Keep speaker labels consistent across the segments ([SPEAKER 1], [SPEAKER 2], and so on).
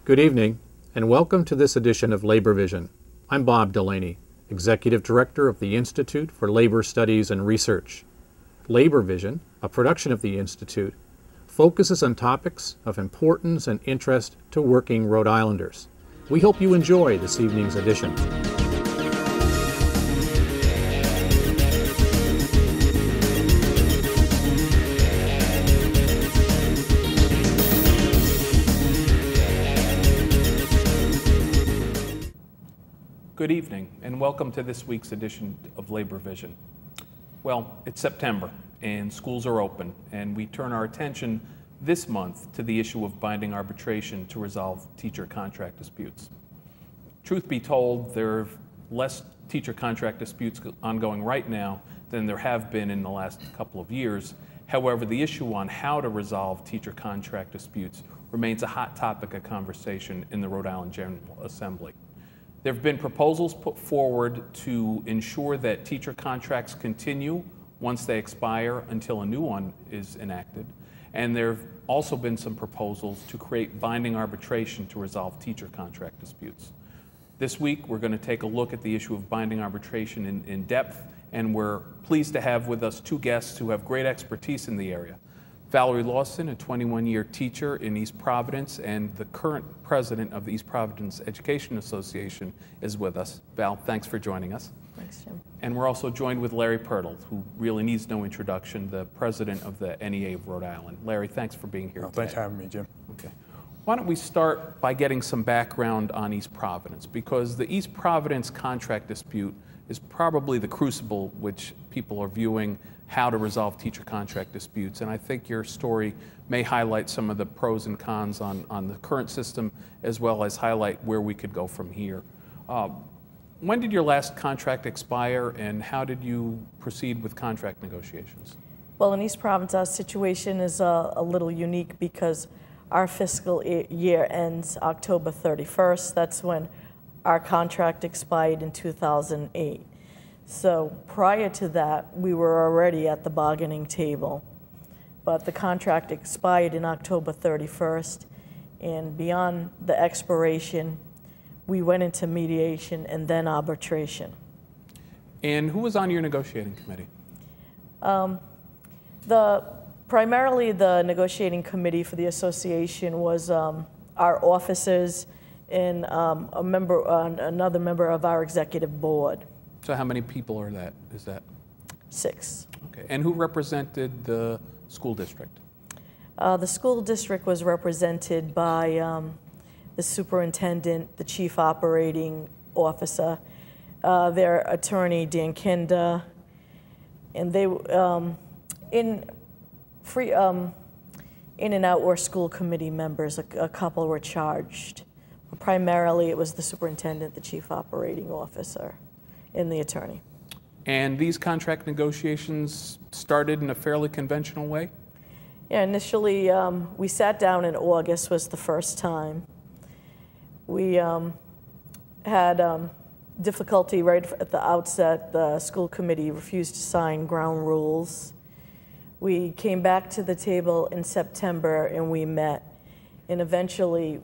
[SPEAKER 1] Good evening, and welcome to this edition of Labor Vision. I'm Bob Delaney, Executive Director of the Institute for Labor Studies and Research. Labor Vision, a production of the Institute, focuses on topics of importance and interest to working Rhode Islanders. We hope you enjoy this evening's edition.
[SPEAKER 2] Good evening, and welcome to this week's edition of Labor Vision. Well, it's September, and schools are open, and we turn our attention this month to the issue of binding arbitration to resolve teacher contract disputes. Truth be told, there are less teacher contract disputes ongoing right now than there have been in the last couple of years. However, the issue on how to resolve teacher contract disputes remains a hot topic of conversation in the Rhode Island General Assembly. There have been proposals put forward to ensure that teacher contracts continue once they expire until a new one is enacted. And there have also been some proposals to create binding arbitration to resolve teacher contract disputes. This week, we're going to take a look at the issue of binding arbitration in depth, and we're pleased to have with us two guests who have great expertise in the area. Valerie Lawson, a 21-year teacher in East Providence and the current president of the East Providence Education Association, is with us. Val, thanks for joining us.
[SPEAKER 3] Thanks, Jim.
[SPEAKER 2] And we're also joined with Larry Pirtle, who really needs no introduction, the president of the NEA of Rhode Island. Larry, thanks for being here today.
[SPEAKER 4] Thanks for having me, Jim.
[SPEAKER 2] Okay. Why don't we start by getting some background on East Providence, because the East Providence contract dispute is probably the crucible which people are viewing how to resolve teacher contract disputes. And I think your story may highlight some of the pros and cons on the current system, as well as highlight where we could go from here. When did your last contract expire, and how did you proceed with contract negotiations?
[SPEAKER 3] Well, in East Providence, our situation is a little unique because our fiscal year ends October 31st. That's when our contract expired in 2008. So prior to that, we were already at the bargaining table. But the contract expired in October 31st, and beyond the expiration, we went into mediation and then arbitration.
[SPEAKER 2] And who was on your negotiating committee?
[SPEAKER 3] Primarily the negotiating committee for the association was our officers and another member of our executive board.
[SPEAKER 2] So how many people is that? 6. Okay. And who represented the school district?
[SPEAKER 3] The school district was represented by the superintendent, the chief operating officer, their attorney, Dan Kinda, and they in and out were school committee members. A couple were charged. But primarily, it was the superintendent, the chief operating officer, and the attorney.
[SPEAKER 2] And these contract negotiations started in a fairly conventional way?
[SPEAKER 3] Yeah, initially, we sat down in August was the first time. We had difficulty right at the outset. The school committee refused to sign ground rules. We came back to the table in September and we met, and eventually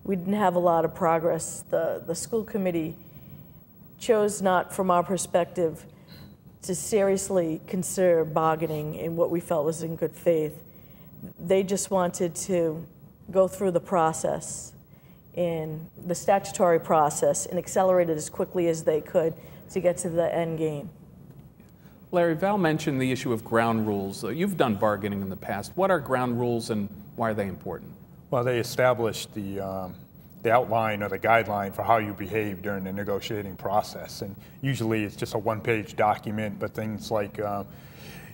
[SPEAKER 3] we didn't have a lot of progress. The school committee chose not, from our perspective, to seriously consider bargaining in what we felt was in good faith. They just wanted to go through the process, and the statutory process, and accelerate it as quickly as they could to get to the end game.
[SPEAKER 2] Larry, Val mentioned the issue of ground rules. You've done bargaining in the past. What are ground rules and why are they important?
[SPEAKER 4] Well, they established the outline or the guideline for how you behave during the negotiating process. And usually it's just a one-page document, but things like,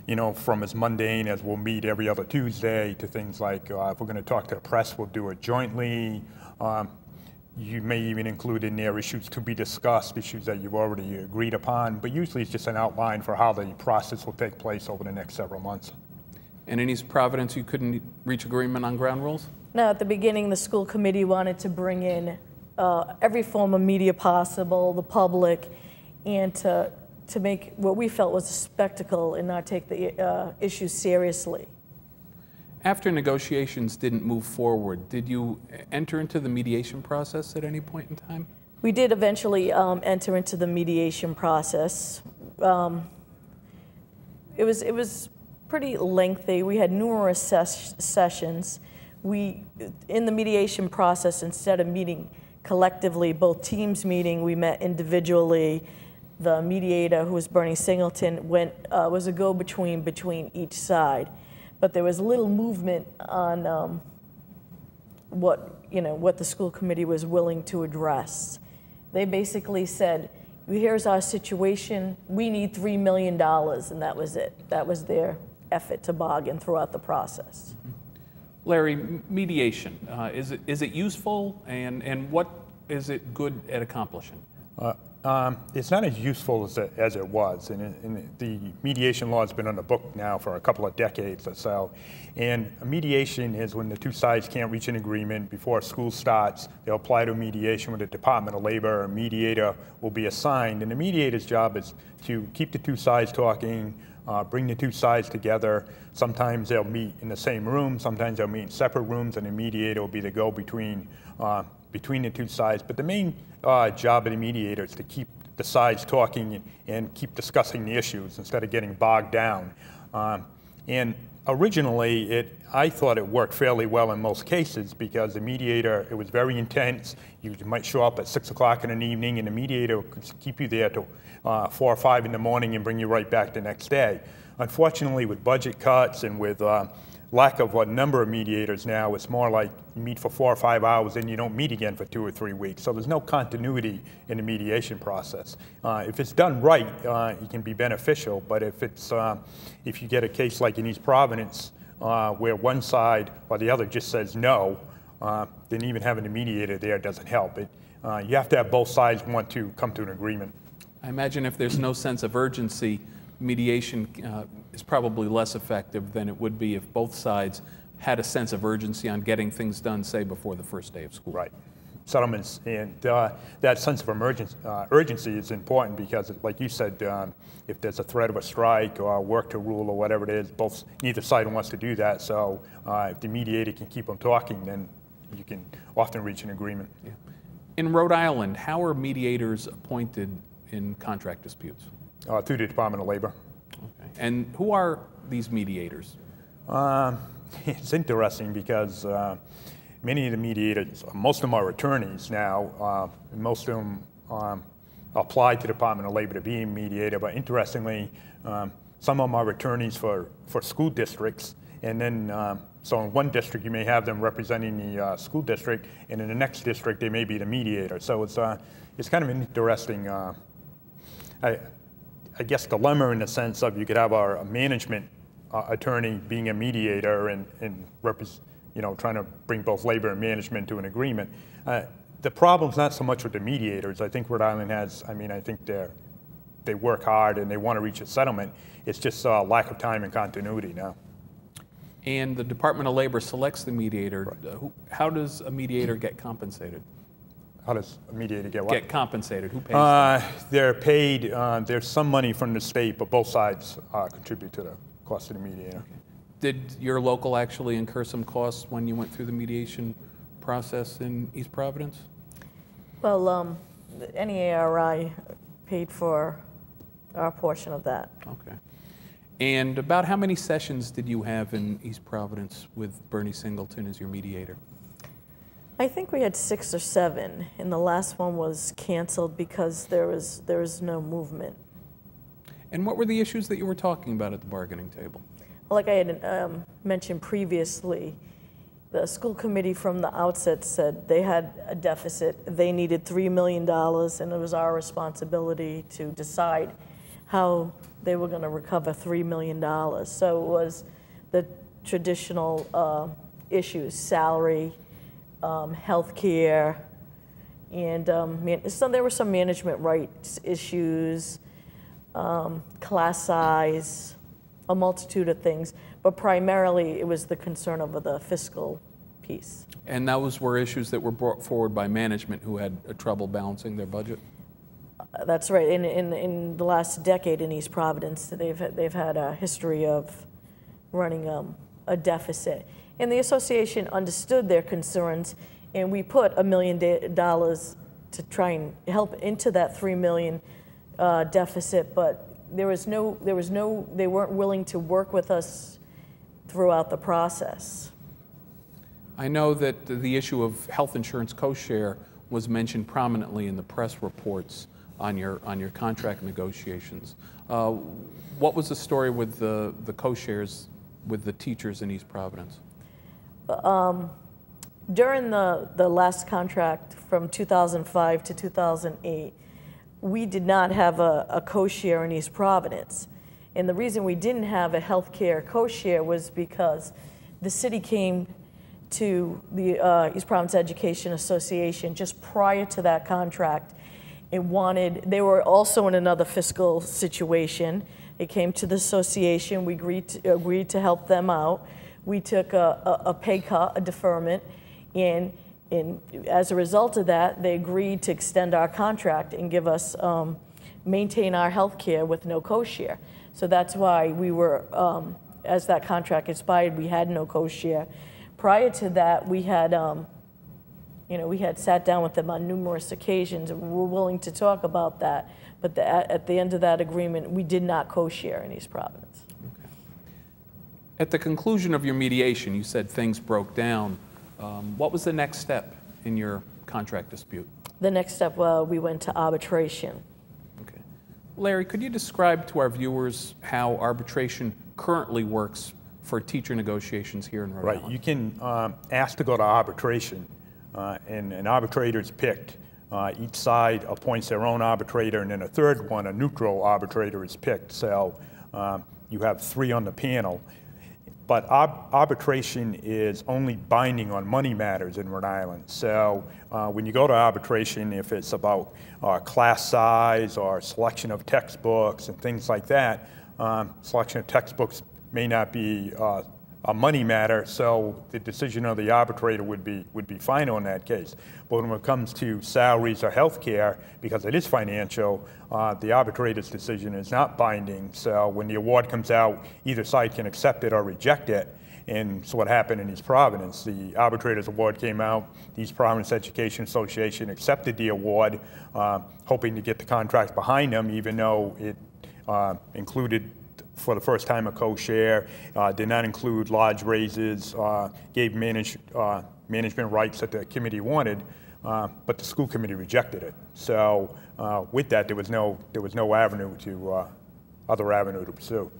[SPEAKER 4] you know, from as mundane as we'll meet every other Tuesday to things like if we're going to talk to the press, we'll do it jointly. You may even include in there issues to be discussed, issues that you've already agreed upon, but usually it's just an outline for how the process will take place over the next several months.
[SPEAKER 2] And in East Providence, you couldn't reach agreement on ground rules?
[SPEAKER 3] No, at the beginning, the school committee wanted to bring in every form of media possible, the public, and to make what we felt was a spectacle and not take the issue seriously.
[SPEAKER 2] After negotiations didn't move forward, did you enter into the mediation process at any point in time?
[SPEAKER 3] We did eventually enter into the mediation process. It was pretty lengthy. We had numerous sessions. In the mediation process, instead of meeting collectively, both teams meeting, we met individually. The mediator, who was Bernie Singleton, was a go-between between each side. But there was little movement on what the school committee was willing to address. They basically said, here's our situation, we need $3 million, and that was it. That was their effort to bargain throughout the process.
[SPEAKER 2] Larry, mediation, is it useful, and what is it good at accomplishing?
[SPEAKER 4] It's not as useful as it was, and the mediation law has been on the book now for a couple of decades or so. And a mediation is when the two sides can't reach an agreement before school starts. They'll apply to mediation with the Department of Labor. A mediator will be assigned, and the mediator's job is to keep the two sides talking, bring the two sides together. Sometimes they'll meet in the same room, sometimes they'll meet in separate rooms, and the mediator will be the go-between between the two sides. But the main job of the mediator is to keep the sides talking and keep discussing the issues instead of getting bogged down. And originally, I thought it worked fairly well in most cases because the mediator, it was very intense. You might show up at 6 o'clock in the evening and the mediator could keep you there till 4 or 5 in the morning and bring you right back the next day. Unfortunately, with budget cuts and with lack of a number of mediators now, it's more like you meet for 4 or 5 hours and you don't meet again for 2 or 3 weeks. So there's no continuity in the mediation process. If it's done right, it can be beneficial. But if you get a case like in East Providence, where one side or the other just says no, then even having a mediator there doesn't help. You have to have both sides want to come to an agreement.
[SPEAKER 2] I imagine if there's no sense of urgency, mediation is probably less effective than it would be if both sides had a sense of urgency on getting things done, say, before the first day of school.
[SPEAKER 4] Right. Settlements, and that sense of urgency is important because, like you said, if there's a threat of a strike or work to rule or whatever it is, neither side wants to do that. So if the mediator can keep them talking, then you can often reach an agreement.
[SPEAKER 2] Yeah. In Rhode Island, how are mediators appointed in contract disputes?
[SPEAKER 4] Through the Department of Labor.
[SPEAKER 2] Okay. And who are these mediators?
[SPEAKER 4] It's interesting because many of the mediators, most of them are attorneys now. Most of them apply to the Department of Labor to be a mediator, but interestingly, some of them are attorneys for school districts. And then, so in one district, you may have them representing the school district, and in the next district, they may be the mediator. So it's kind of an interesting, I guess, dilemma in the sense of you could have a management attorney being a mediator and trying to bring both labor and management to an agreement. The problem's not so much with the mediators. I think Rhode Island has, I think they work hard and they want to reach a settlement. It's just lack of time and continuity now.
[SPEAKER 2] And the Department of Labor selects the mediator. Right. How does a mediator get compensated?
[SPEAKER 4] How does a mediator get what?
[SPEAKER 2] Get compensated. Who pays them?
[SPEAKER 4] They're paid, there's some money from the state, but both sides contribute to the cost of the mediator.
[SPEAKER 2] Okay. Did your local actually incur some costs when you went through the mediation process in East Providence?
[SPEAKER 3] Well, the NEARI paid for our portion of that.
[SPEAKER 2] Okay. And about how many sessions did you have in East Providence with Bernie Singleton as your mediator?
[SPEAKER 3] I think we had 6 or 7, and the last one was canceled because there was no movement.
[SPEAKER 2] And what were the issues that you were talking about at the bargaining table?
[SPEAKER 3] Like I had mentioned previously, the school committee from the outset said they had a deficit. They needed $3 million, and it was our responsibility to decide how they were going to recover $3 million. So it was the traditional issues, salary, health care, and so there were some management rights issues, class size, a multitude of things, but primarily it was the concern over the fiscal piece.
[SPEAKER 2] And those were issues that were brought forward by management who had trouble balancing their budget?
[SPEAKER 3] That's right. In the last decade in East Providence, they've had a history of running a deficit. And the association understood their concerns, and we put $1 million to try and help into that $3 million deficit, but they weren't willing to work with us throughout the process.
[SPEAKER 2] I know that the issue of health insurance co-share was mentioned prominently in the press reports on your contract negotiations. What was the story with the co-shares with the teachers in East Providence?
[SPEAKER 3] During the last contract from 2005 to 2008, we did not have a co-share in East Providence. And the reason we didn't have a healthcare co-share was because the city came to the East Providence Education Association just prior to that contract and they were also in another fiscal situation. They came to the association, we agreed to help them out. We took a pay cut, a deferment, and as a result of that, they agreed to extend our contract and give us, maintain our health care with no co-share. So that's why we were, as that contract expired, we had no co-share. Prior to that, we had, we had sat down with them on numerous occasions, and we were willing to talk about that. But at the end of that agreement, we did not co-share in East Providence.
[SPEAKER 2] Okay. At the conclusion of your mediation, you said things broke down. What was the next step in your contract dispute?
[SPEAKER 3] The next step, we went to arbitration.
[SPEAKER 2] Okay. Larry, could you describe to our viewers how arbitration currently works for teacher negotiations here in Rhode Island?
[SPEAKER 4] Right. You can ask to go to arbitration, and an arbitrator is picked. Each side appoints their own arbitrator, and then a third one, a neutral arbitrator, is picked. So you have 3 on the panel. But arbitration is only binding on money matters in Rhode Island. So when you go to arbitration, if it's about class size or selection of textbooks and things like that, selection of textbooks may not be a money matter, so the decision of the arbitrator would be final in that case. But when it comes to salaries or health care, because it is financial, the arbitrator's decision is not binding. So when the award comes out, either side can accept it or reject it. And so what happened in East Providence, the arbitrator's award came out, the East Providence Education Association accepted the award, hoping to get the contract behind them, even though it included for the first time a co-share, did not include large raises, gave management rights that the committee wanted, but the school committee rejected it. So with that, there was no other avenue to pursue.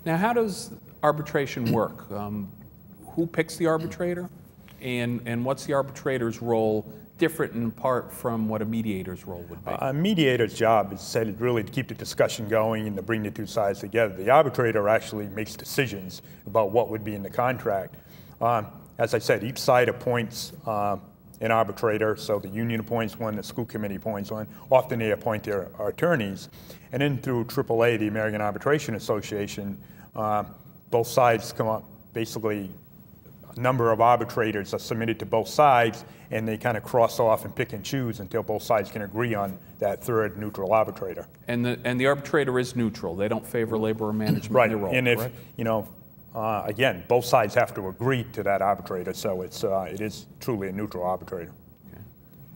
[SPEAKER 2] Now, how does arbitration work? Who picks the arbitrator, and what's the arbitrator's role different in part from what a mediator's role would be?
[SPEAKER 4] A mediator's job is said really to keep the discussion going and to bring the 2 sides together. The arbitrator actually makes decisions about what would be in the contract. As I said, each side appoints an arbitrator, so the union appoints one, the school committee appoints one. Often they appoint their attorneys. And then through AAA, the American Arbitration Association, both sides come up, basically a number of arbitrators are submitted to both sides, and they kind of cross off and pick and choose until both sides can agree on that third neutral arbitrator.
[SPEAKER 2] And the arbitrator is neutral. They don't favor labor or management
[SPEAKER 4] right.
[SPEAKER 2] in their role,
[SPEAKER 4] And if,
[SPEAKER 2] correct?
[SPEAKER 4] Again, both sides have to agree to that arbitrator, so it is truly a neutral arbitrator.
[SPEAKER 2] Okay.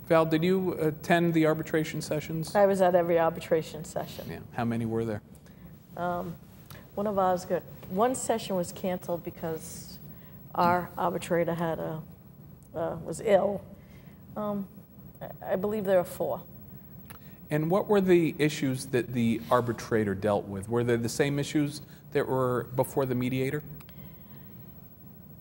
[SPEAKER 2] Val, did you attend the arbitration sessions?
[SPEAKER 3] I was at every arbitration session.
[SPEAKER 2] Yeah. How many were there?
[SPEAKER 3] One of ours one session was canceled because our arbitrator was ill. I believe there are 4.
[SPEAKER 2] And what were the issues that the arbitrator dealt with? Were they the same issues that were before the mediator?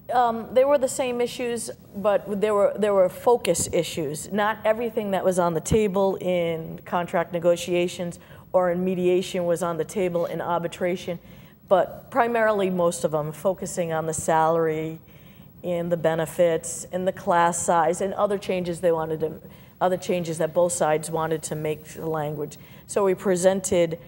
[SPEAKER 3] They were the same issues, but there were focus issues. Not everything that was on the table in contract negotiations or in mediation was on the table in arbitration, but primarily most of them focusing on the salary and the benefits and the class size and other changes that both sides wanted to make to the language. So we presented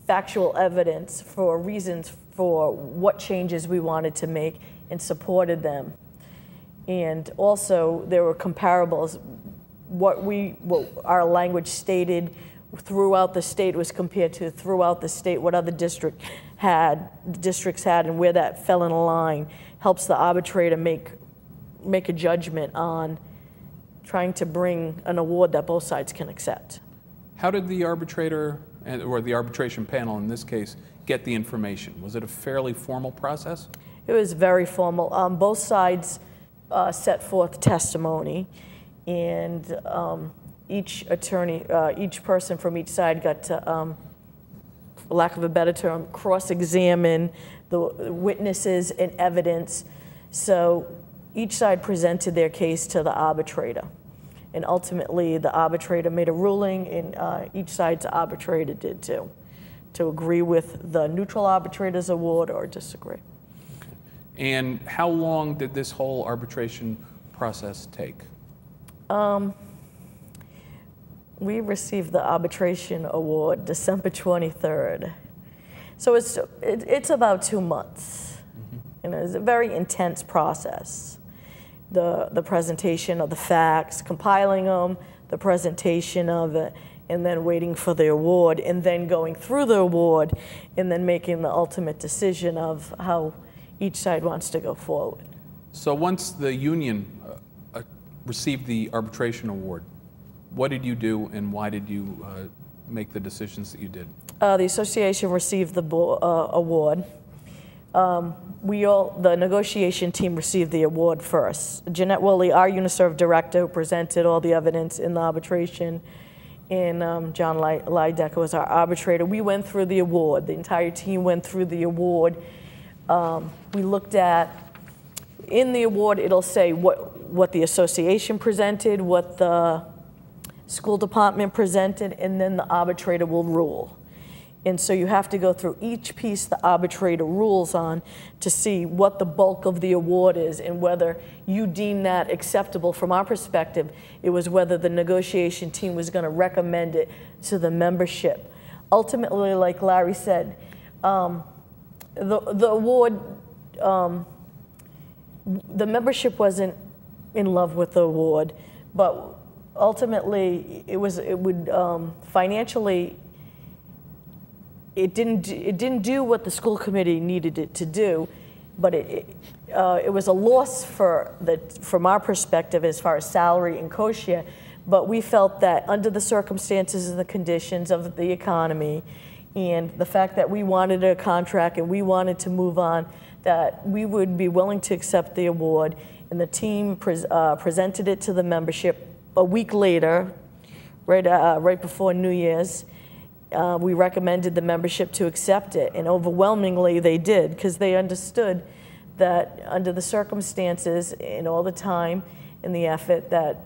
[SPEAKER 3] factual evidence for reasons for what changes we wanted to make and supported them. And also there were comparables. What our language stated throughout the state was compared to throughout the state, what other district districts had, and where that fell in line helps the arbitrator make a judgment on trying to bring an award that both sides can accept.
[SPEAKER 2] How did the arbitrator, or the arbitration panel in this case, get the information? Was it a fairly formal process?
[SPEAKER 3] It was very formal. Both sides set forth testimony, and each attorney, each person from each side got to, for lack of a better term, cross-examine the witnesses and evidence. So each side presented their case to the arbitrator. And ultimately, the arbitrator made a ruling, and each side's arbitrator did too, to agree with the neutral arbitrator's award or disagree.
[SPEAKER 2] And how long did this whole arbitration process take?
[SPEAKER 3] We received the arbitration award December 23rd. So it's about 2 months. And it was a very intense process. The presentation of the facts, compiling them, the presentation of it, and then waiting for the award, and then going through the award, and then making the ultimate decision of how each side wants to go forward.
[SPEAKER 2] So once the union received the arbitration award, what did you do, and why did you make the decisions that you did?
[SPEAKER 3] The association received the award. The negotiation team received the award first. Jeanette Woolley, our UNISERV director, who presented all the evidence in the arbitration, and John Lydecker was our arbitrator. We went through the award. The entire team went through the award. We looked at, in the award, it'll say what the association presented, what the school department presented, and then the arbitrator will rule. And so you have to go through each piece the arbitrator rules on to see what the bulk of the award is and whether you deem that acceptable. From our perspective, it was whether the negotiation team was going to recommend it to the membership. Ultimately, like Larry said, the award, the membership wasn't in love with the award, but ultimately it would financially, it didn't do what the school committee needed it to do, but it was a loss from our perspective as far as salary and co-share. But we felt that under the circumstances and the conditions of the economy, and the fact that we wanted a contract and we wanted to move on, that we would be willing to accept the award. And the team presented it to the membership a week later, right before New Year's. We recommended the membership to accept it, and overwhelmingly they did, because they understood that under the circumstances and all the time and the effort, that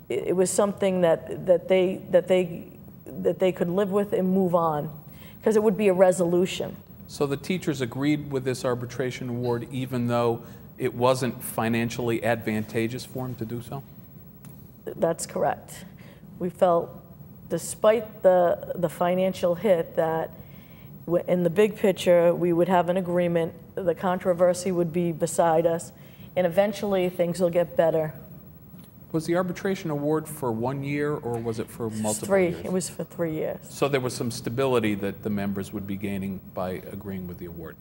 [SPEAKER 3] it was something that they could live with and move on, because it would be a resolution.
[SPEAKER 2] So the teachers agreed with this arbitration award even though it wasn't financially advantageous for them to do so?
[SPEAKER 3] That's correct. We felt, despite the financial hit, that in the big picture we would have an agreement, the controversy would be beside us, and eventually things will get better.
[SPEAKER 2] Was the arbitration award for 1 year, or was it for multiple years?
[SPEAKER 3] It was for 3 years.
[SPEAKER 2] So there was some stability that the members would be gaining by agreeing with the award?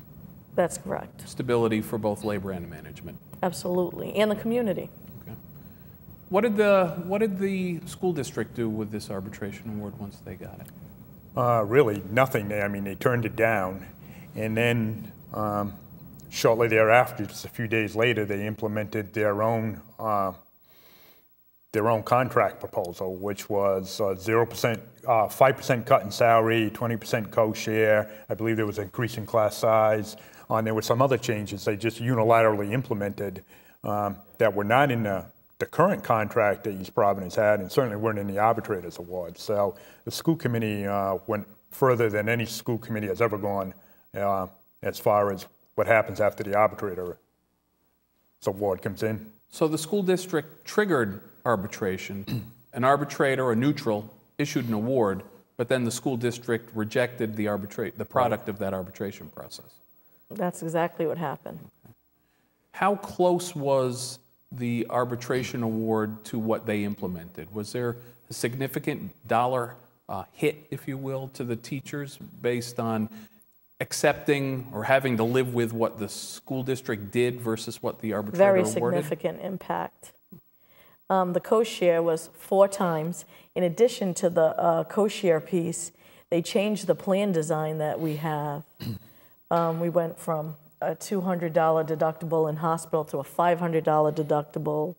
[SPEAKER 3] That's correct.
[SPEAKER 2] Stability for both labor and management?
[SPEAKER 3] Absolutely, and the community.
[SPEAKER 2] Okay. What did the school district do with this arbitration award once they got it?
[SPEAKER 4] Really nothing. I mean, they turned it down, and then shortly thereafter, just a few days later, they implemented their own contract proposal, which was 0%, 5% cut in salary, 20% co-share. I believe there was an increase in class size. There were some other changes they just unilaterally implemented that were not in the current contract that East Providence had, and certainly weren't in the arbitrator's award. So the school committee went further than any school committee has ever gone as far as what happens after the arbitrator's award comes in. So
[SPEAKER 2] the school district triggered arbitration. An arbitrator, a neutral, issued an award, but then the school district rejected the product of that arbitration process.
[SPEAKER 3] That's exactly what happened.
[SPEAKER 2] How close was the arbitration award to what they implemented? Was there a significant dollar hit, if you will, to the teachers based on accepting or having to live with what the school district did versus what the arbitrator
[SPEAKER 3] Very
[SPEAKER 2] awarded?
[SPEAKER 3] significant impact. The co-share was 4 times. In addition to the co-share piece, they changed the plan design that we have. We went from a $200 deductible in hospital to a $500 deductible.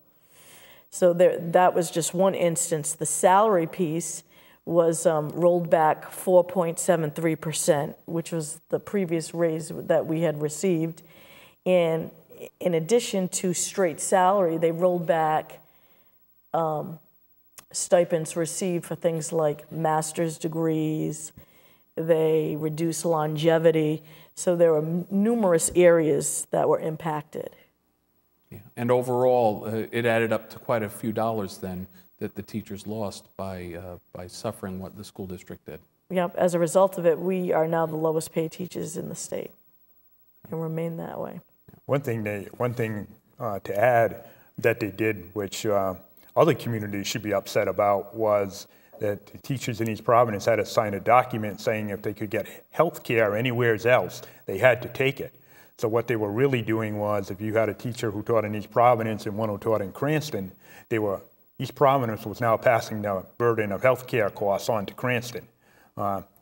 [SPEAKER 3] So that was just one instance. The salary piece was rolled back 4.73%, which was the previous raise that we had received. And in addition to straight salary, they rolled back stipends received for things like master's degrees. They reduced longevity. So there were numerous areas that were impacted.
[SPEAKER 2] Yeah. And overall, it added up to quite a few dollars then that the teachers lost by suffering what the school district did.
[SPEAKER 3] Yep. As a result of it, we are now the lowest paid teachers in the state and remain that way.
[SPEAKER 4] One thing to add that they did, which other communities should be upset about, was that the teachers in East Providence had to sign a document saying if they could get health care anywhere else, they had to take it. So what they were really doing was, if you had a teacher who taught in East Providence and one who taught in Cranston, East Providence was now passing the burden of health care costs on to Cranston.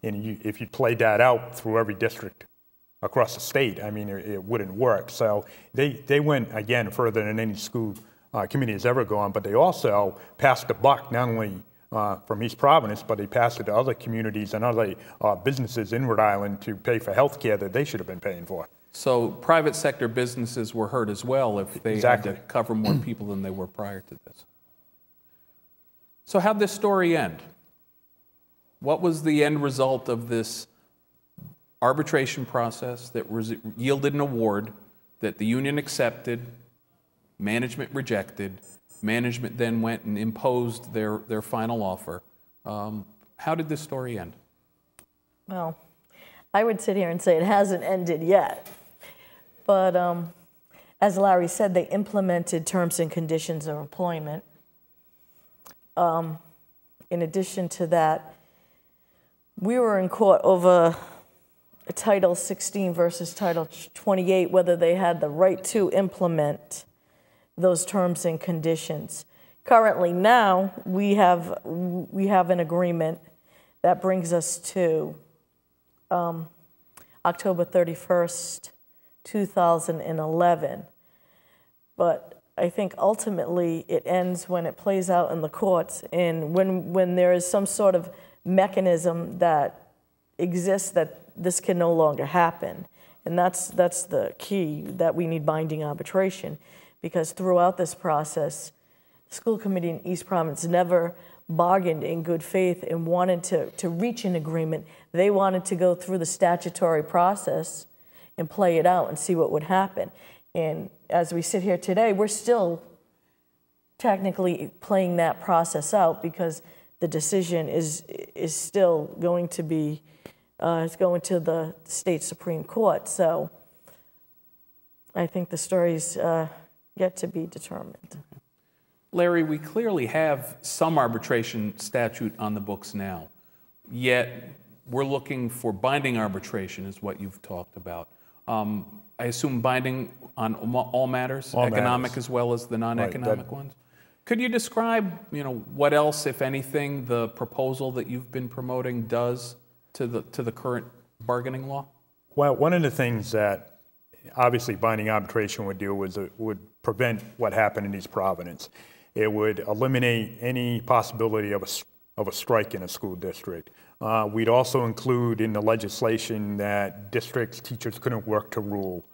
[SPEAKER 4] If you played that out through every district across the state, I mean, it wouldn't work. So they went, again, further than any school committee has ever gone, but they also passed the buck, not only from East Providence, but they passed it to other communities and other businesses in Rhode Island to pay for health care that they should have been paying for.
[SPEAKER 2] So private sector businesses were hurt as well if they
[SPEAKER 4] Exactly.
[SPEAKER 2] had to cover more people than they were prior to this. So how'd this story end? What was the end result of this arbitration process that yielded an award that the union accepted, management rejected, management then went and imposed their final offer? How did this story end?
[SPEAKER 3] Well, I would sit here and say it hasn't ended yet. But as Larry said, they implemented terms and conditions of employment. In addition to that, we were in court over Title 16 versus Title 28, whether they had the right to implement those terms and conditions. Currently now, we have an agreement that brings us to October 31st, 2011. But I think ultimately it ends when it plays out in the courts and when there is some sort of mechanism that exists that this can no longer happen. And that's the key, that we need binding arbitration, because throughout this process, the school committee in East Providence never bargained in good faith and wanted to reach an agreement. They wanted to go through the statutory process and play it out and see what would happen. And as we sit here today, we're still technically playing that process out because the decision is still going to be, it's going to the state Supreme Court. So I think the story's yet to be determined.
[SPEAKER 2] Larry, we clearly have some arbitration statute on the books now, yet we're looking for binding arbitration is what you've talked about. I assume binding on all matters, economic as well as the non-economic ones. Could you describe, what else, if anything, the proposal that you've been promoting does to the current bargaining law?
[SPEAKER 4] Well, one of the things that obviously binding arbitration would do was it would prevent what happened in East Providence. It would eliminate any possibility of a strike in a school district. We'd also include in the legislation that districts, teachers couldn't work to rule.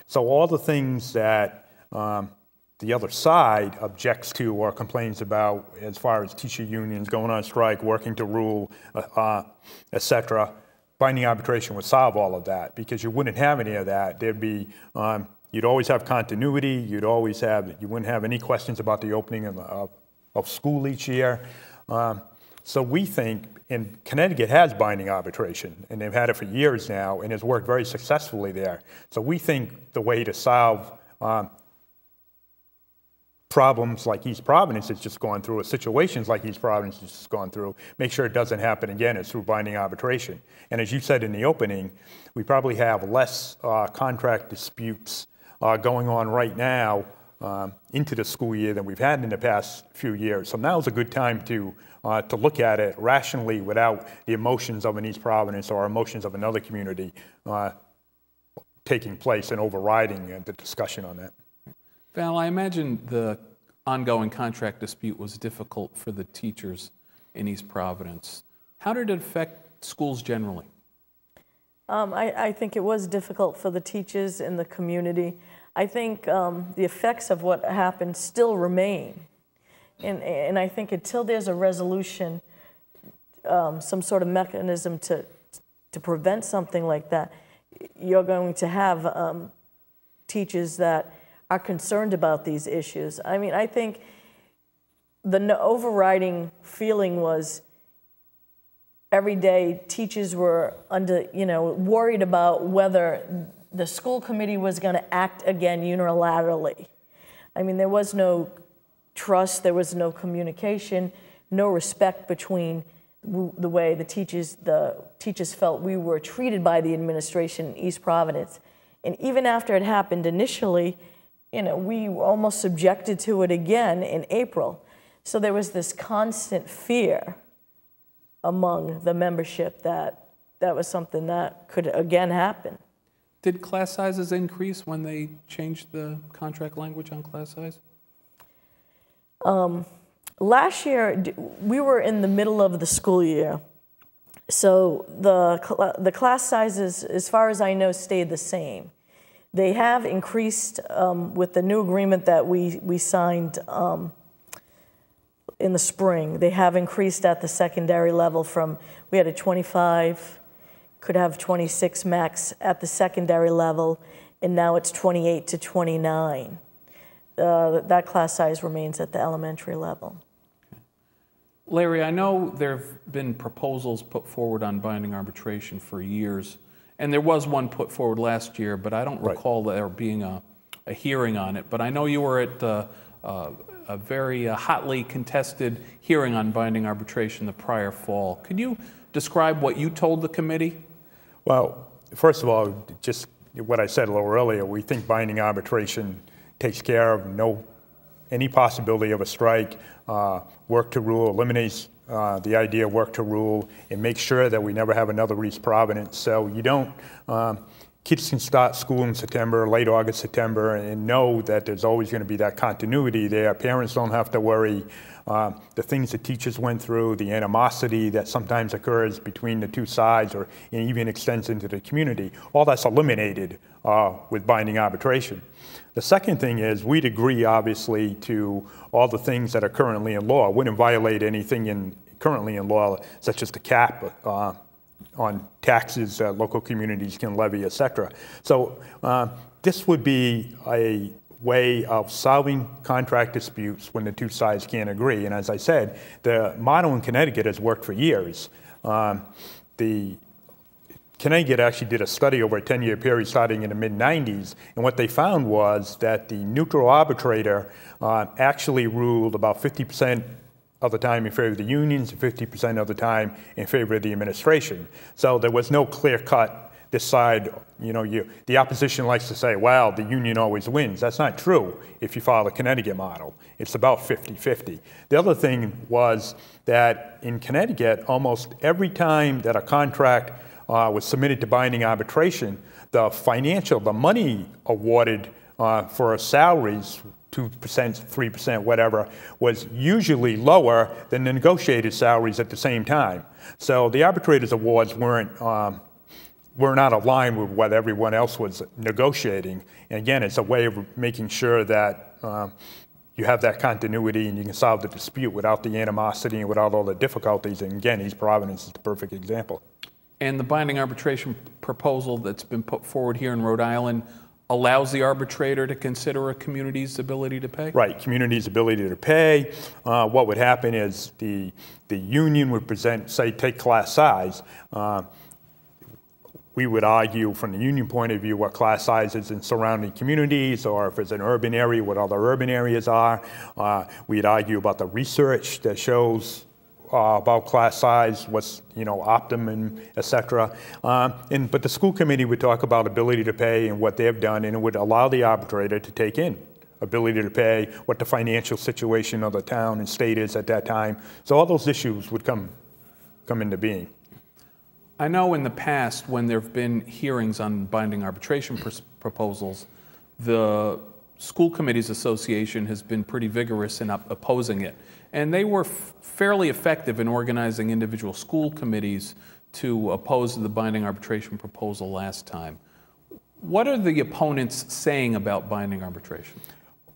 [SPEAKER 4] So all the things that the other side objects to or complains about as far as teacher unions going on strike, working to rule, etc., binding arbitration would solve all of that, because you wouldn't have any of that. There'd be, you'd always have continuity. You wouldn't have any questions about the opening of school each year. So we think, and Connecticut has binding arbitration, and they've had it for years now, and has worked very successfully there. So we think the way to solve problems like East Providence has just gone through, or situations like East Providence has just gone through, make sure it doesn't happen again, is through binding arbitration. And as you said in the opening, we probably have less contract disputes going on right now into the school year than we've had in the past few years. So now's a good time to look at it rationally without the emotions of an East Providence or emotions of another community taking place and overriding the discussion on that.
[SPEAKER 2] Val, I imagine the ongoing contract dispute was difficult for the teachers in East Providence. How did it affect schools generally?
[SPEAKER 3] I think it was difficult for the teachers in the community. I think the effects of what happened still remain. And I think until there's a resolution, some sort of mechanism to prevent something like that, you're going to have teachers that are concerned about these issues. I mean, I think the overriding feeling was every day teachers were worried about whether the school committee was going to act again unilaterally. I mean, there was no trust, there was no communication, no respect between the way the teachers felt we were treated by the administration in East Providence. And even after it happened initially, we were almost subjected to it again in April. So there was this constant fear among the membership that was something that could again happen.
[SPEAKER 2] Did class sizes increase when they changed the contract language on class size?
[SPEAKER 3] Last year, we were in the middle of the school year. So the class sizes, as far as I know, stayed the same. They have increased with the new agreement that we signed in the spring. They have increased at the secondary level from, we had a 25, could have 26 max at the secondary level, and now it's 28 to 29. That class size remains at the elementary level.
[SPEAKER 2] Larry, I know there have been proposals put forward on binding arbitration for years, and there was one put forward last year, but I don't recall there being a hearing on it. But I know you were at a very hotly contested hearing on binding arbitration the prior fall. Could you describe what you told the committee?
[SPEAKER 4] Well, first of all, just what I said a little earlier, we think binding arbitration takes care of any possibility of a strike, work to rule, eliminates the idea of work to rule, and makes sure that we never have another East Providence. So you don't, kids can start school in September, late August, September, and know that there's always going to be that continuity there. Parents don't have to worry. The things that teachers went through, the animosity that sometimes occurs between the two sides or even extends into the community, all that's eliminated with binding arbitration. The second thing is we'd agree, obviously, to all the things that are currently in law. Wouldn't violate anything currently in law, such as the cap on taxes local communities can levy, et cetera. So this would be a way of solving contract disputes when the two sides can't agree. And as I said, the model in Connecticut has worked for years. Connecticut actually did a study over a 10-year period starting in the mid-90s, and what they found was that the neutral arbitrator actually ruled about 50% of the time in favor of the unions and 50% of the time in favor of the administration. So there was no clear-cut, this side, the opposition likes to say, well, the union always wins. That's not true if you follow the Connecticut model. It's about 50-50. The other thing was that in Connecticut, almost every time that a contract was submitted to binding arbitration, the money awarded for salaries, 2%, 3%, whatever, was usually lower than the negotiated salaries at the same time. So the arbitrators' awards were not aligned with what everyone else was negotiating. And again, it's a way of making sure that you have that continuity and you can solve the dispute without the animosity and without all the difficulties. And again, East Providence is the perfect example.
[SPEAKER 2] And the binding arbitration proposal that's been put forward here in Rhode Island allows the arbitrator to consider a community's ability to pay?
[SPEAKER 4] Right, community's ability to pay. What would happen is the union would present, say, take class size. we would argue from the union point of view what class sizes in surrounding communities, or if it's an urban area, what other urban areas are. We'd argue about the research that shows about class size, what's optimum, et cetera. But the school committee would talk about ability to pay and what they've done, and it would allow the arbitrator to take in ability to pay, what the financial situation of the town and state is at that time. So all those issues would come into being.
[SPEAKER 2] I know in the past, when there have been hearings on binding arbitration proposals, the School Committees Association has been pretty vigorous in opposing it. And they were fairly effective in organizing individual school committees to oppose the binding arbitration proposal last time. What are the opponents saying about binding arbitration?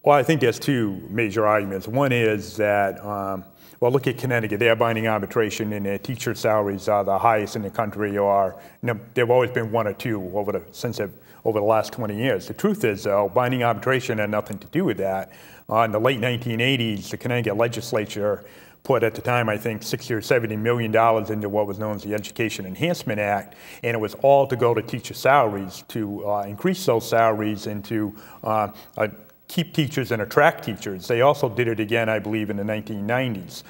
[SPEAKER 4] Well, I think there's two major arguments. One is that, well, look at Connecticut. They have binding arbitration, and their teacher salaries are the highest in the country, or they've always been one or two over the last 20 years. The truth is, though, binding arbitration had nothing to do with that. In the late 1980s, the Connecticut legislature put, at the time, I think, $60 or $70 million into what was known as the Education Enhancement Act, and it was all to go to teacher salaries, to increase those salaries and to keep teachers and attract teachers. They also did it again, I believe, in the 1990s.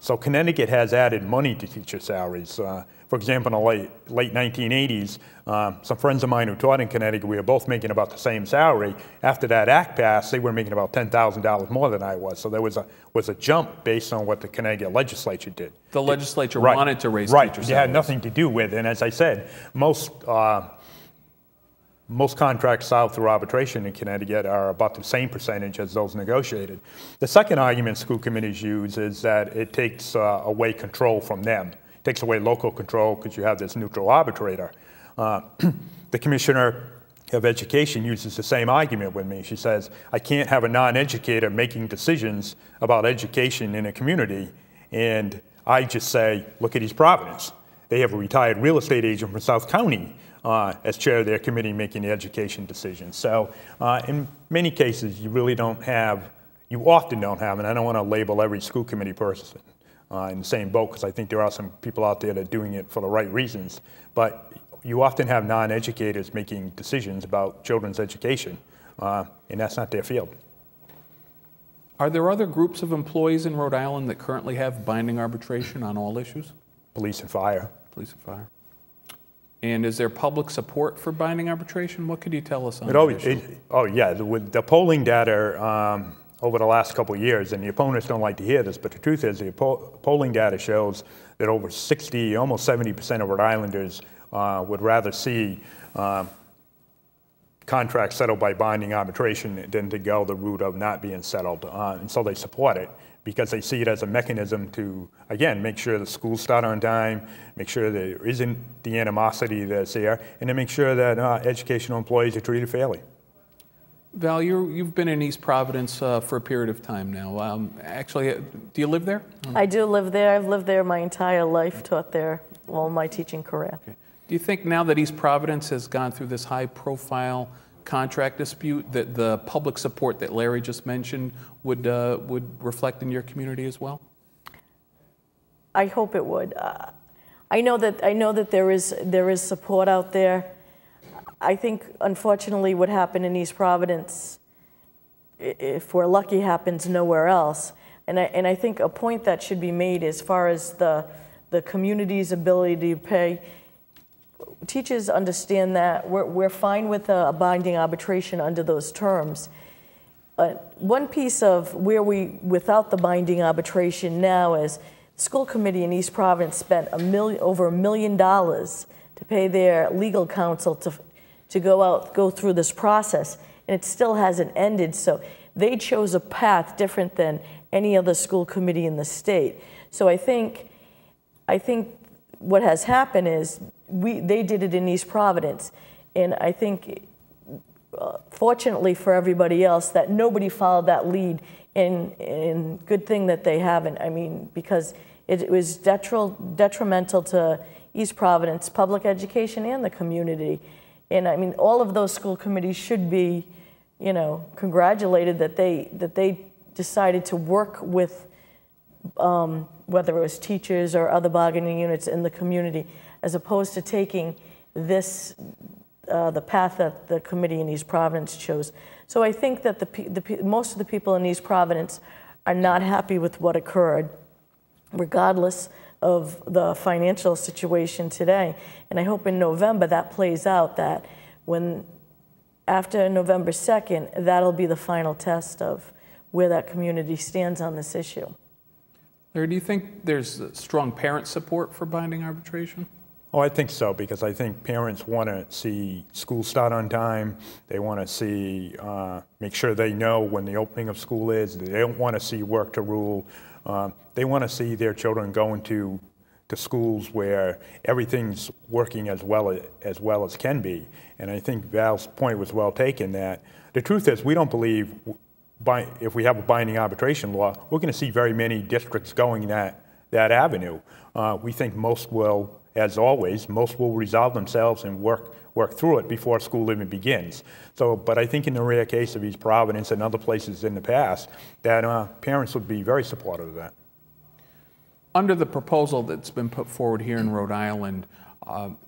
[SPEAKER 4] So Connecticut has added money to teacher salaries. For example, in the late 1980s, some friends of mine who taught in Connecticut, we were both making about the same salary. After that act passed, they were making about $10,000 more than I was. So there was a jump based on what the Connecticut legislature did.
[SPEAKER 2] The legislature wanted to raise teacher salaries.
[SPEAKER 4] It had nothing to do with it. And as I said, most contracts filed through arbitration in Connecticut are about the same percentage as those negotiated. The second argument school committees use is that it takes away control from them. It takes away local control because you have this neutral arbitrator. The Commissioner of Education uses the same argument with me. She says, I can't have a non-educator making decisions about education in a community, and I just say, look at East Providence. They have a retired real estate agent from South County as chair of their committee making the education decisions. So in many cases, you often don't have, and I don't want to label every school committee person in the same boat, because I think there are some people out there that are doing it for the right reasons, but you often have non-educators making decisions about children's education, and that's not their field.
[SPEAKER 2] Are there other groups of employees in Rhode Island that currently have binding arbitration on all issues?
[SPEAKER 4] Police and fire.
[SPEAKER 2] Police and fire. And is there public support for binding arbitration? What could you tell us on that issue?
[SPEAKER 4] With the polling data over the last couple of years, and the opponents don't like to hear this, but the truth is the polling data shows that over 60, almost 70% of Rhode Islanders would rather see contracts settled by binding arbitration than to go the route of not being settled. And so they support it because they see it as a mechanism to, again, make sure the schools start on time, make sure there isn't the animosity that's there, and to make sure that educational employees are treated fairly.
[SPEAKER 2] Val, you've been in East Providence for a period of time now. Actually, do you live there?
[SPEAKER 3] I do live there. I've lived there my entire life, taught there all my teaching career.
[SPEAKER 2] Okay. Do you think now that East Providence has gone through this high-profile contract dispute that the public support that Larry just mentioned would reflect in your community as well?
[SPEAKER 3] I hope it would. I know that there is support out there. I think, unfortunately, what happened in East Providence, if we're lucky, happens nowhere else. And I think a point that should be made as far as the community's ability to pay. Teachers understand that we're fine with a binding arbitration under those terms. One piece of where without the binding arbitration now is school committee in East Providence spent over $1 million to pay their legal counsel to go through this process, and it still hasn't ended. So they chose a path different than any other school committee in the state. So I think what has happened is they did it in East Providence, and I think fortunately for everybody else that nobody followed that lead, and good thing that they haven't. I mean, because it was detrimental to East Providence public education and the community. And I mean, all of those school committees should be, congratulated that they decided to work with whether it was teachers or other bargaining units in the community, as opposed to taking this, the path that the committee in East Providence chose. So I think that most of the people in East Providence are not happy with what occurred, regardless of the financial situation today. And I hope in November that plays out, that after November 2nd, that'll be the final test of where that community stands on this issue.
[SPEAKER 2] Larry, do you think there's strong parent support for binding arbitration?
[SPEAKER 4] Oh, I think so, because I think parents want to see school start on time. They want to see, make sure they know when the opening of school is. They don't want to see work to rule. They want to see their children going to schools where everything's working as well as can be. And I think Val's point was well taken, that the truth is we don't believe if we have a binding arbitration law, we're going to see very many districts going that avenue. We think most will, as always, most will resolve themselves and work through it before school even begins. So, but I think in the rare case of East Providence and other places in the past, that parents would be very supportive of that.
[SPEAKER 2] Under the proposal that's been put forward here in Rhode Island,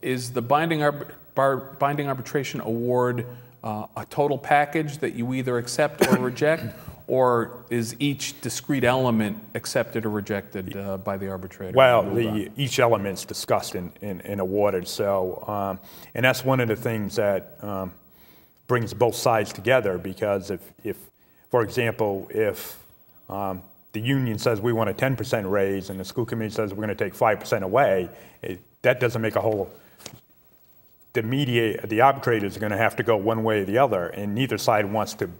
[SPEAKER 2] is the binding arbitration award a total package that you either accept or reject, or is each discrete element accepted or rejected by the arbitrator?
[SPEAKER 4] Well, each element's discussed and awarded. So, and that's one of the things that brings both sides together, because if for example, if the union says we want a 10% raise and the school committee says we're going to take 5% away, that doesn't make a whole. The arbitrators are going to have to go one way or the other, and neither side wants to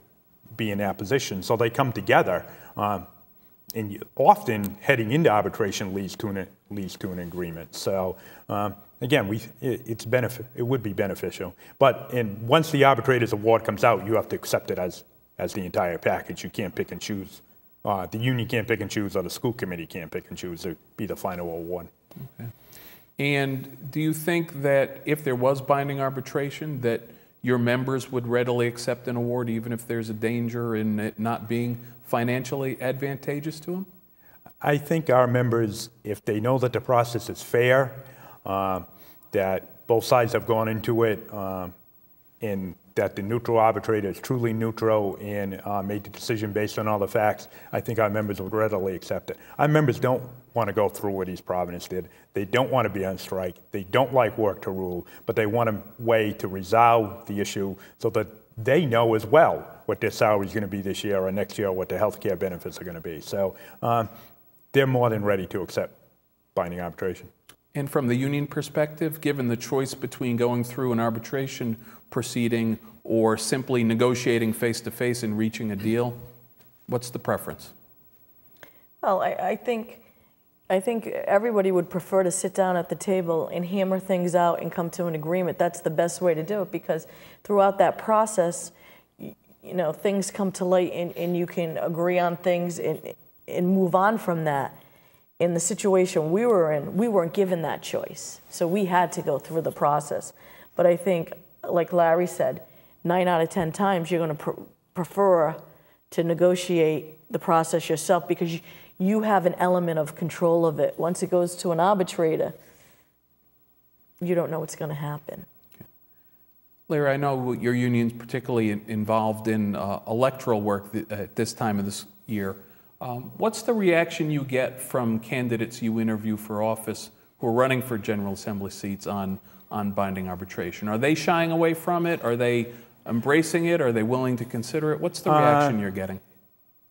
[SPEAKER 4] be in that position. So they come together, and often heading into arbitration leads to an agreement. So again, it would be beneficial. But once the arbitrator's award comes out, you have to accept it as the entire package. You can't pick and choose. The union can't pick and choose, or the school committee can't pick and choose to be the final award.
[SPEAKER 2] Okay. And do you think that if there was binding arbitration, that your members would readily accept an award even if there's a danger in it not being financially advantageous to them?
[SPEAKER 4] I think our members, if they know that the process is fair, that both sides have gone into it, and that the neutral arbitrator is truly neutral and made the decision based on all the facts, I think our members would readily accept it. Our members don't want to go through what East Providence did. They don't want to be on strike. They don't like work to rule, but they want a way to resolve the issue so that they know as well what their salary is going to be this year or next year, or what their health care benefits are going to be. So they're more than ready to accept binding arbitration.
[SPEAKER 2] And from the union perspective, given the choice between going through an arbitration proceeding or simply negotiating face-to-face and reaching a deal, what's the preference?
[SPEAKER 3] Well, I think everybody would prefer to sit down at the table and hammer things out and come to an agreement. That's the best way to do it, because throughout that process, things come to light and you can agree on things and move on from that. In the situation we were in, we weren't given that choice. So we had to go through the process. But I think, like Larry said, 9 out of 10 times you're going to prefer to negotiate the process yourself, because you have an element of control of it. Once it goes to an arbitrator, you don't know what's going to happen.
[SPEAKER 2] Okay. Larry, I know your union's particularly involved in electoral work at this time of this year. What's the reaction you get from candidates you interview for office who are running for General Assembly seats on binding arbitration? Are they shying away from it? Are they embracing it? Are they willing to consider it? What's the reaction you're getting?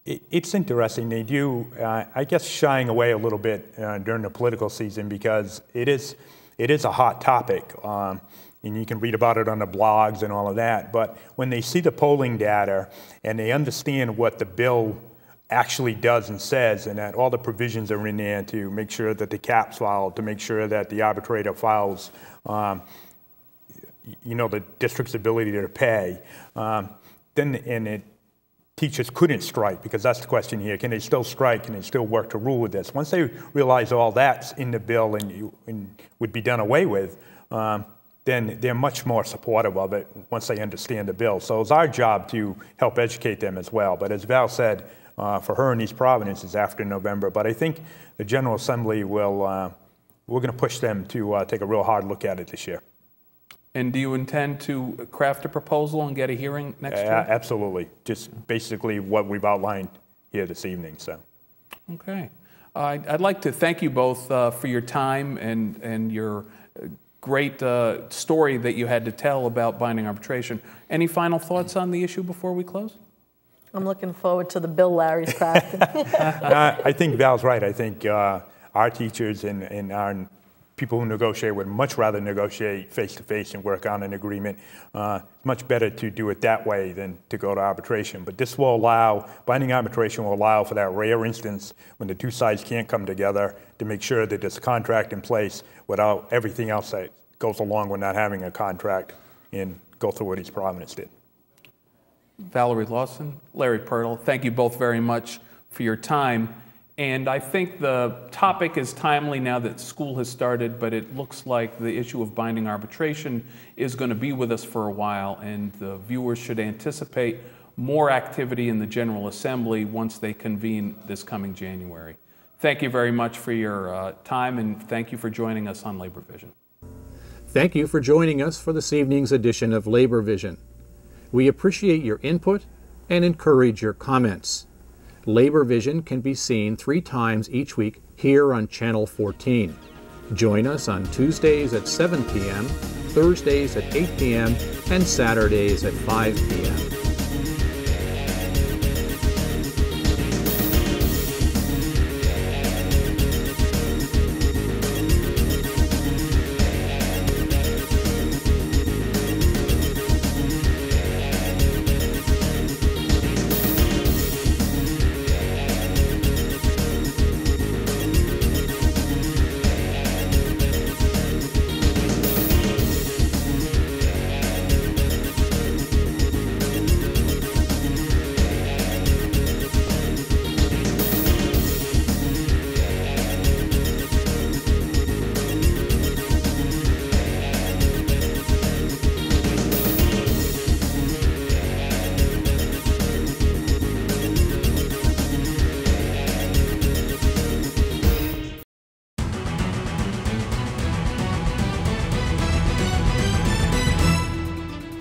[SPEAKER 4] It's interesting. They do, I guess, shying away a little bit during the political season, because it is a hot topic. And you can read about it on the blogs and all of that. But when they see the polling data and they understand what the bill actually does and says, and that all the provisions are in there to make sure that the cap's followed, to make sure that the arbitrator follows, the district's ability to pay, teachers couldn't strike, because that's the question here. Can they still strike? Can they still work to rule with this? Once they realize all that's in the bill and would be done away with, then they're much more supportive of it once they understand the bill. So it's our job to help educate them as well. But as Val said, for her in East Providence, it's after November. But I think the General Assembly will, we're going to push them to take a real hard look at it this year.
[SPEAKER 2] And do you intend to craft a proposal and get a hearing next year?
[SPEAKER 4] Absolutely. Just basically what we've outlined here this evening. So.
[SPEAKER 2] Okay. I'd like to thank you both for your time and your great story that you had to tell about binding arbitration. Any final thoughts on the issue before we close?
[SPEAKER 3] I'm looking forward to the bill Larry's crafting.
[SPEAKER 4] I think Val's right. I think our teachers and our people who negotiate would much rather negotiate face-to-face and work on an agreement. It's much better to do it that way than to go to arbitration. But this will allow, binding arbitration will allow for that rare instance when the two sides can't come together to make sure that there's a contract in place without everything else that goes along with not having a contract and go through what East Providence did.
[SPEAKER 2] Valerie Lawson, Larry Pirtle, thank you both very much for your time. And I think the topic is timely now that school has started, but it looks like the issue of binding arbitration is going to be with us for a while, and the viewers should anticipate more activity in the General Assembly once they convene this coming January. Thank you very much for your time, and thank you for joining us on Labor Vision.
[SPEAKER 1] Thank you for joining us for this evening's edition of Labor Vision. We appreciate your input and encourage your comments. Labor Vision can be seen 3 times each week here on Channel 14. Join us on Tuesdays at 7 p.m., Thursdays at 8 p.m., and Saturdays at 5 p.m.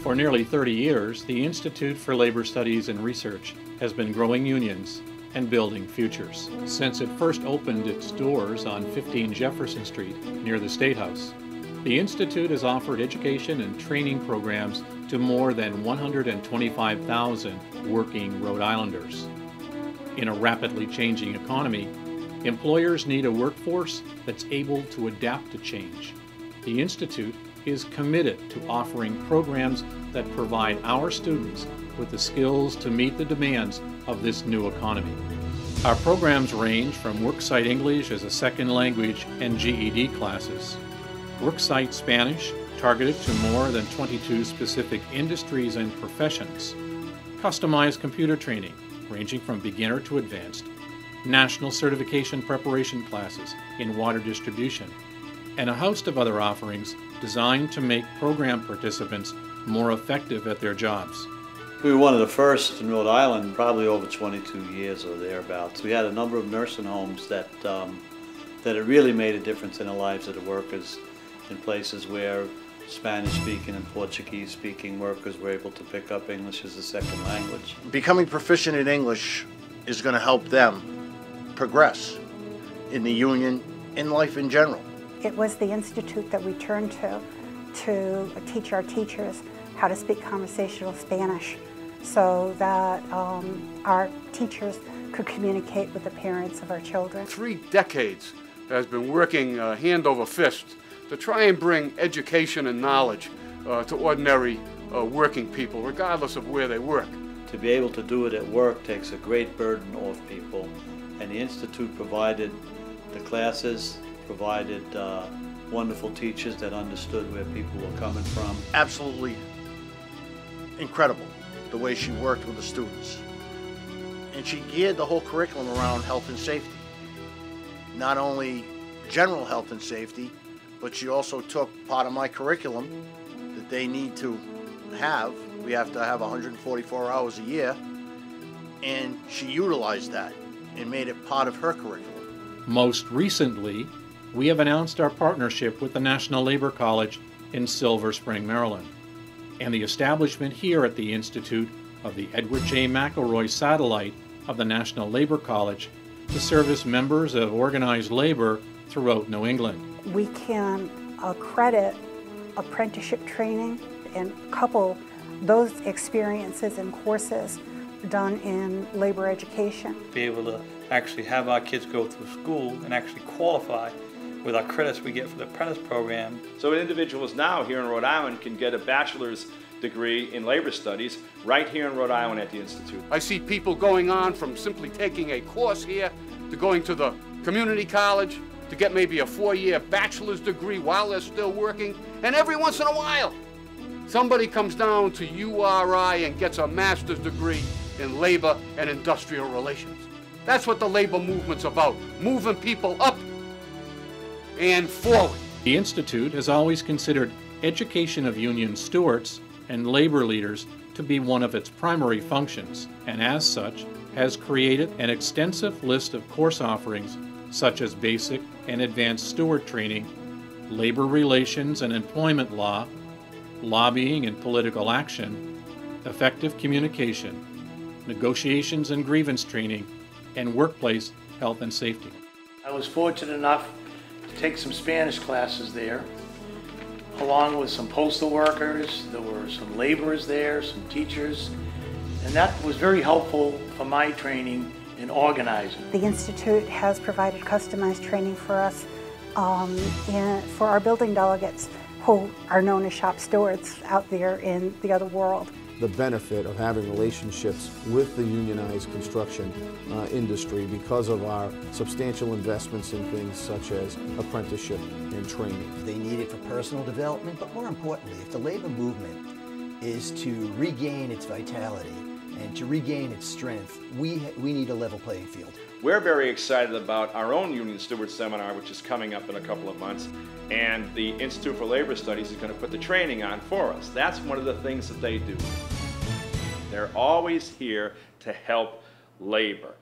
[SPEAKER 1] For nearly 30 years, the Institute for Labor Studies and Research has been growing unions and building futures. Since it first opened its doors on 15 Jefferson Street near the State House, the Institute has offered education and training programs to more than 125,000 working Rhode Islanders. In a rapidly changing economy, employers need a workforce that's able to adapt to change. The Institute is committed to offering programs that provide our students with the skills to meet the demands of this new economy. Our programs range from Worksite English as a second language and GED classes, Worksite Spanish targeted to more than 22 specific industries and professions, customized computer training ranging from beginner to advanced, national certification preparation classes in water distribution, and a host of other offerings designed to make program participants more effective at their jobs.
[SPEAKER 5] We were one of the first in Rhode Island, probably over 22 years or thereabouts. We had a number of nursing homes that it really made a difference in the lives of the workers in places where Spanish-speaking and Portuguese-speaking workers were able to pick up English as a second language.
[SPEAKER 6] Becoming proficient in English is going to help them progress in the union, in life in general.
[SPEAKER 7] It was the institute that we turned to teach our teachers how to speak conversational Spanish so that our teachers could communicate with the parents of our children.
[SPEAKER 8] 3 decades has been working hand over fist to try and bring education and knowledge to ordinary working people, regardless of where they work.
[SPEAKER 5] To be able to do it at work takes a great burden off people, and the Institute provided the classes, provided wonderful teachers that understood where people were coming from.
[SPEAKER 6] Absolutely incredible the way she worked with the students. And she geared the whole curriculum around health and safety. Not only general health and safety, but she also took part of my curriculum that they need to have. We have to have 144 hours a year, and she utilized that and made it part of her curriculum.
[SPEAKER 1] Most recently, we have announced our partnership with the National Labor College in Silver Spring, Maryland, and the establishment here at the Institute of the Edward J. McElroy Satellite of the National Labor College to service members of organized labor throughout New England.
[SPEAKER 7] We can accredit apprenticeship training and couple those experiences and courses done in labor education.
[SPEAKER 9] Be able to actually have our kids go through school and actually qualify with our credits we get for the apprentice program.
[SPEAKER 10] So individuals now here in Rhode Island can get a bachelor's degree in labor studies right here in Rhode Island at the Institute.
[SPEAKER 8] I see people going on from simply taking a course here to going to the community college to get maybe a 4-year bachelor's degree while they're still working. And every once in a while, somebody comes down to URI and gets a master's degree in labor and industrial relations. That's what the labor movement's about, moving people up and forward.
[SPEAKER 1] The Institute has always considered education of union stewards and labor leaders to be one of its primary functions, and as such has created an extensive list of course offerings such as basic and advanced steward training, labor relations and employment law, lobbying and political action, effective communication, negotiations and grievance training, and workplace health and safety.
[SPEAKER 6] I was fortunate enough to take some Spanish classes there, along with some postal workers. There were some laborers there, some teachers, and that was very helpful for my training in organizing.
[SPEAKER 7] The Institute has provided customized training for us for our building delegates who are known as shop stewards out there in the other world.
[SPEAKER 11] The benefit of having relationships with the unionized construction industry because of our substantial investments in things such as apprenticeship and training.
[SPEAKER 12] They need it for personal development, but more importantly, if the labor movement is to regain its vitality and to regain its strength, we need a level playing field.
[SPEAKER 10] We're very excited about our own Union Steward Seminar, which is coming up in a couple of months, and the Institute for Labor Studies is going to put the training on for us. That's one of the things that they do. They're always here to help labor.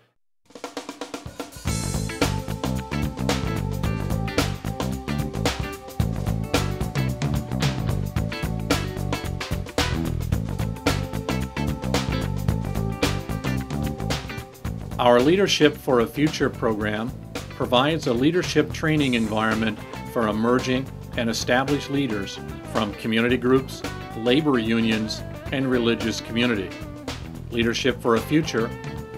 [SPEAKER 1] Our Leadership for a Future program provides a leadership training environment for emerging and established leaders from community groups, labor unions, and religious community. Leadership for a Future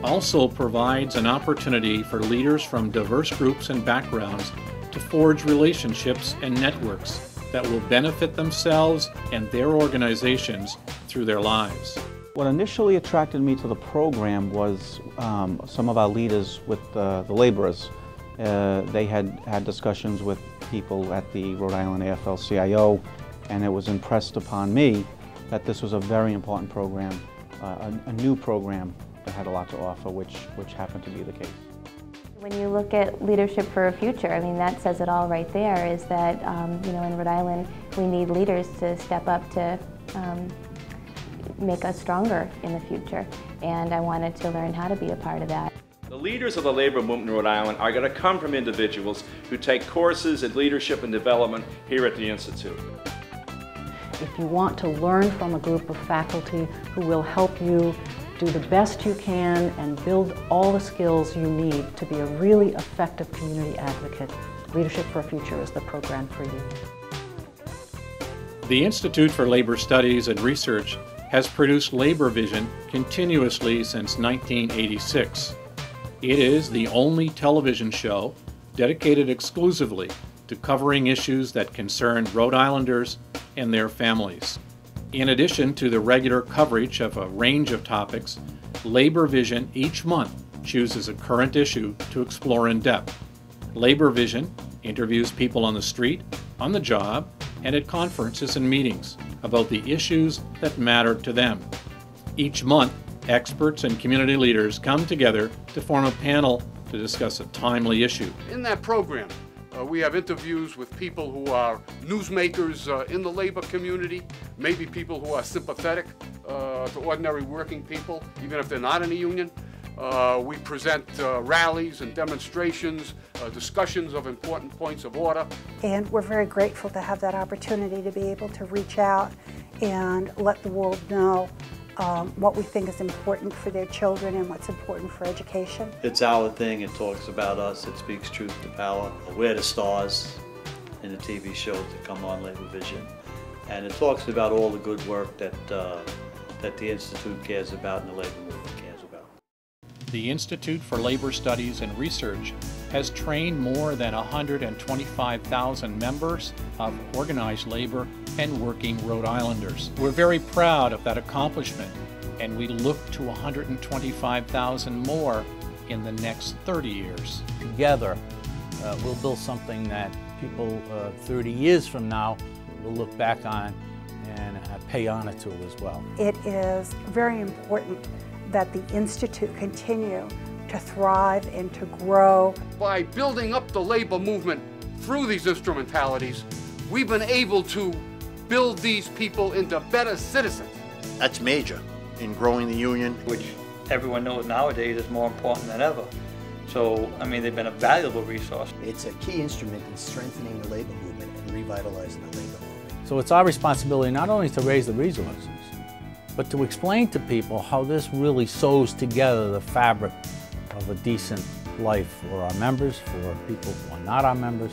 [SPEAKER 1] also provides an opportunity for leaders from diverse groups and backgrounds to forge relationships and networks that will benefit themselves and their organizations through their lives.
[SPEAKER 13] What initially attracted me to the program was some of our leaders with the laborers. They had had discussions with people at the Rhode Island AFL-CIO, and it was impressed upon me that this was a very important program, a new program that had a lot to offer, which happened to be the case.
[SPEAKER 14] When you look at Leadership for a Future, I mean, that says it all right there, is that, you know, in Rhode Island, we need leaders to step up to make us stronger in the future, and I wanted to learn how to be a part of that.
[SPEAKER 10] The leaders of the labor movement in Rhode Island are going to come from individuals who take courses in leadership and development here at the Institute.
[SPEAKER 15] If you want to learn from a group of faculty who will help you do the best you can and build all the skills you need to be a really effective community advocate, Leadership for a Future is the program for you.
[SPEAKER 1] The Institute for Labor Studies and Research has produced Labor Vision continuously since 1986. It is the only television show dedicated exclusively to covering issues that concern Rhode Islanders and their families. In addition to the regular coverage of a range of topics, Labor Vision each month chooses a current issue to explore in depth. Labor Vision interviews people on the street, on the job, and at conferences and meetings about the issues that matter to them. Each month, experts and community leaders come together to form a panel to discuss a timely issue.
[SPEAKER 8] In that program, we have interviews with people who are newsmakers in the labor community, maybe people who are sympathetic to ordinary working people, even if they're not in a union. We present rallies and demonstrations, discussions of important points of order.
[SPEAKER 7] And we're very grateful to have that opportunity to be able to reach out and let the world know what we think is important for their children and what's important for education.
[SPEAKER 5] It's our thing. It talks about us. It speaks truth to power. We're the stars in the TV shows that come on Labor Vision. And it talks about all the good work that the Institute cares about and the labor movement cares about.
[SPEAKER 1] The Institute for Labor Studies and Research has trained more than 125,000 members of organized labor and working Rhode Islanders. We're very proud of that accomplishment, and we look to 125,000 more in the next 30 years.
[SPEAKER 16] Together, we'll build something that people 30 years from now will look back on and pay honor to as well.
[SPEAKER 7] It is very important that the Institute continue to thrive and to grow.
[SPEAKER 8] By building up the labor movement through these instrumentalities, we've been able to build these people into better citizens.
[SPEAKER 6] That's major in growing the union.
[SPEAKER 9] Which everyone knows nowadays is more important than ever. So, I mean, they've been a valuable resource.
[SPEAKER 12] It's a key instrument in strengthening the labor movement and revitalizing the labor movement.
[SPEAKER 16] So it's our responsibility not only to raise the resources, but to explain to people how this really sews together the fabric of a decent life for our members, for people who are not our members,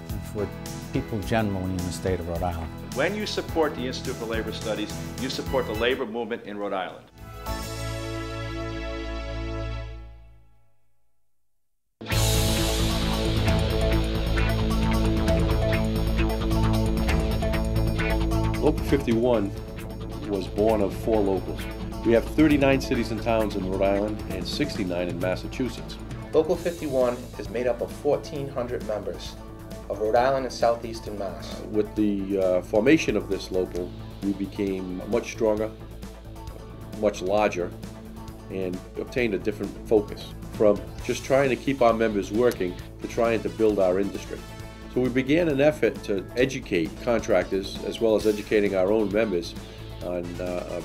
[SPEAKER 16] and for people generally in the state of Rhode Island.
[SPEAKER 10] When you support the Institute for Labor Studies, you support the labor movement in Rhode Island.
[SPEAKER 17] Local 51 was born of 4 locals. We have 39 cities and towns in Rhode Island and 69 in Massachusetts.
[SPEAKER 18] Local 51 is made up of 1,400 members of Rhode Island and southeastern Mass.
[SPEAKER 17] With the formation of this local, we became much stronger, much larger, and obtained a different focus from just trying to keep our members working to trying to build our industry. So we began an effort to educate contractors as well as educating our own members on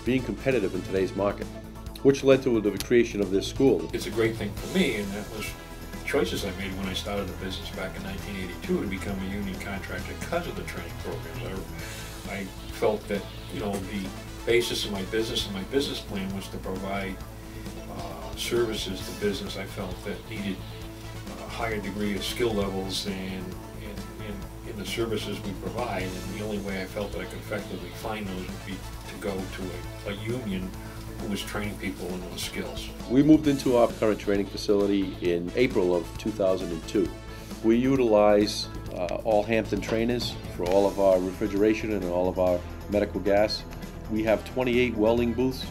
[SPEAKER 17] being competitive in today's market, which led to the creation of this school.
[SPEAKER 19] It's a great thing for me, and that was choices I made when I started the business back in 1982 to become a union contractor because of the training programs. I felt that, you know, the basis of my business and my business plan was to provide services to business I felt that needed a higher degree of skill levels and in the services we provide, and the only way I felt that I could effectively find those would be to go to a union who was training people in those skills.
[SPEAKER 17] We moved into our current training facility in April of 2002. We utilize all Hampton trainers for all of our refrigeration and all of our medical gas. We have 28 welding booths.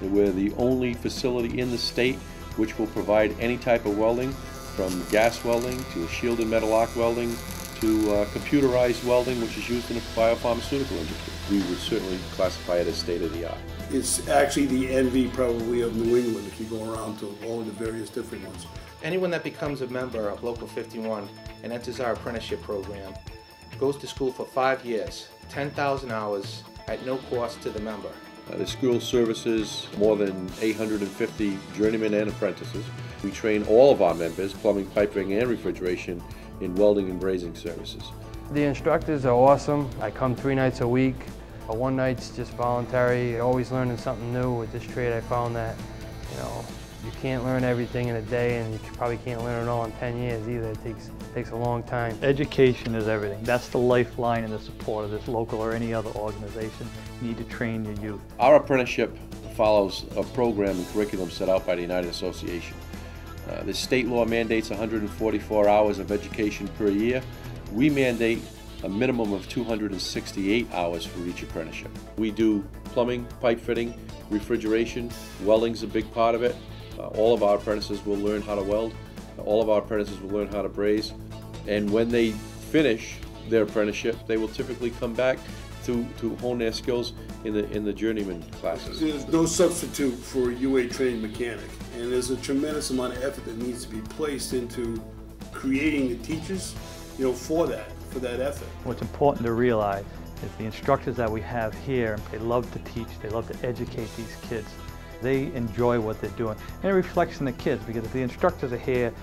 [SPEAKER 17] We're the only facility in the state which will provide any type of welding, from gas welding to shielded metal arc welding to computerized welding, which is used in the biopharmaceutical industry. We would certainly classify it as state-of-the-art.
[SPEAKER 20] It's actually the envy probably of New England if you go around to all of the various different ones.
[SPEAKER 18] Anyone that becomes a member of Local 51 and enters our apprenticeship program goes to school for 5 years, 10,000 hours at no cost to the member.
[SPEAKER 17] The school services more than 850 journeymen and apprentices. We train all of our members, plumbing, piping, and refrigeration, in welding and brazing services.
[SPEAKER 21] The instructors are awesome. I come 3 nights a week. One night's just voluntary. Always learning something new with this trade. I found that, you know, you can't learn everything in a day, and you probably can't learn it all in 10 years either. It takes a long time.
[SPEAKER 22] Education is everything. That's the lifeline and the support of this local or any other organization. You need to train your youth.
[SPEAKER 17] Our apprenticeship follows a program and curriculum set out by the United Association. The state law mandates 144 hours of education per year. We mandate a minimum of 268 hours for each apprenticeship. We do plumbing, pipe fitting, refrigeration, welding's a big part of it. All of our apprentices will learn how to weld. All of our apprentices will learn how to braze. And when they finish their apprenticeship, they will typically come back to hone their skills in the journeyman classes.
[SPEAKER 20] There's no substitute for a UA trained mechanic, and there's a tremendous amount of effort that needs to be placed into creating the teachers, you know, for that effort.
[SPEAKER 22] What's important to realize is the instructors that we have here, they love to teach, they love to educate these kids. They enjoy what they're doing. And it reflects in the kids, because if the instructors are here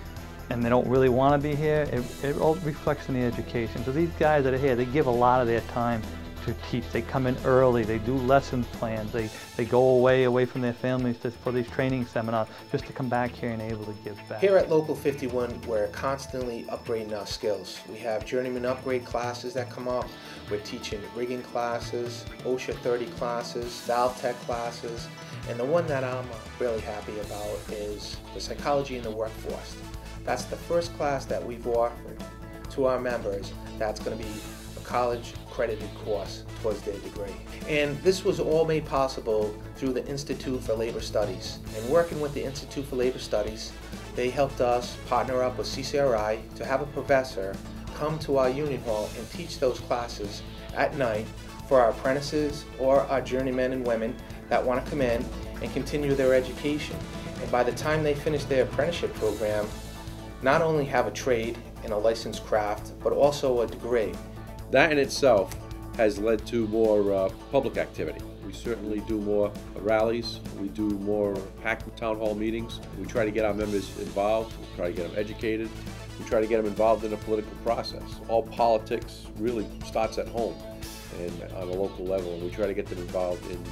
[SPEAKER 22] and they don't really want to be here, it all reflects in the education. So these guys that are here, they give a lot of their time to teach. They come in early, they do lesson plans, they go away from their families for these training seminars, just to come back here and able to give back.
[SPEAKER 18] Here at Local 51, we're constantly upgrading our skills. We have journeyman upgrade classes that come up. We're teaching rigging classes, OSHA 30 classes, valve tech classes, and the one that I'm really happy about is the psychology in the workforce. That's the first class that we've offered to our members that's going to be a college accredited course towards their degree. And this was all made possible through the Institute for Labor Studies. And working with the Institute for Labor Studies, they helped us partner up with CCRI to have a professor come to our union hall and teach those classes at night for our apprentices or our journeymen and women that want to come in and continue their education. And by the time they finish their apprenticeship program, not only have a trade and a licensed craft, but also a degree.
[SPEAKER 17] That in itself has led to more public activity. We certainly do more rallies, we do more packed town hall meetings. We try to get our members involved, we try to get them educated, we try to get them involved in the political process. All politics really starts at home and on a local level, and we try to get them involved in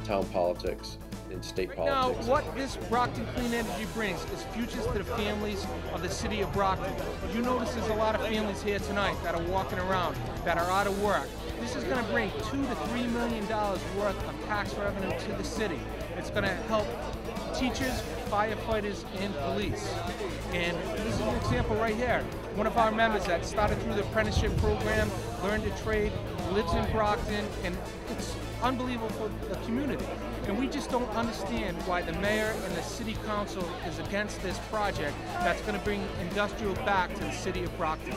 [SPEAKER 17] town politics, in state politics.
[SPEAKER 3] Now, what this Brockton Clean Energy brings is futures to the families of the city of Brockton. You notice there's a lot of families here tonight that are walking around, that are out of work. This is going to bring $2 to $3 million worth of tax revenue to the city. It's going to help teachers, firefighters, and police. And this is an example right here. One of our members that started through the apprenticeship program, learned a trade, lives in Brockton, and it's unbelievable for the community. And we just don't understand why the mayor and the city council is against this project that's going to bring industrial back to the city of Brockton.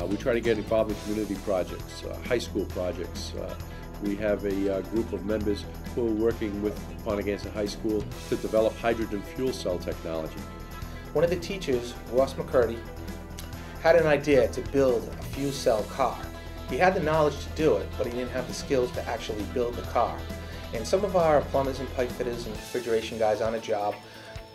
[SPEAKER 17] We try to get involved in community projects, high school projects. We have a group of members who are working with Pontiganson High School to develop hydrogen fuel cell technology.
[SPEAKER 18] One of the teachers, Ross McCurdy, had an idea to build a fuel cell car. He had the knowledge to do it, but he didn't have the skills to actually build the car. And some of our plumbers and pipe fitters and refrigeration guys on a job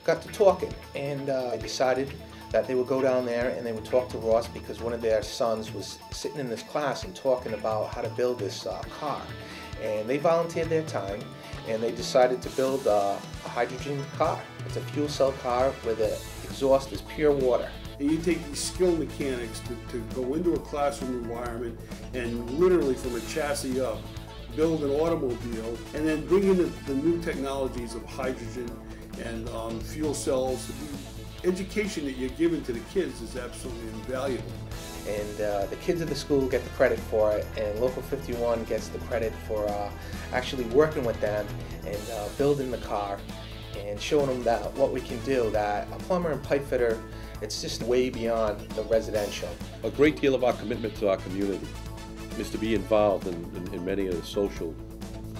[SPEAKER 18] got to talking, and they decided that they would go down there and they would talk to Ross, because one of their sons was sitting in this class and talking about how to build this car. And they volunteered their time and they decided to build a hydrogen car. It's a fuel cell car where the exhaust is pure water.
[SPEAKER 20] And you take these skilled mechanics to go into a classroom environment and literally from a chassis up, build an automobile, and then bring in the new technologies of hydrogen and fuel cells. The education that you're giving to the kids is absolutely invaluable.
[SPEAKER 18] And the kids of the school get the credit for it, and Local 51 gets the credit for actually working with them and building the car and showing them that what we can do, that a plumber and pipe fitter, it's just way beyond the residential.
[SPEAKER 17] A great deal of our commitment to our community is to be involved in many of the social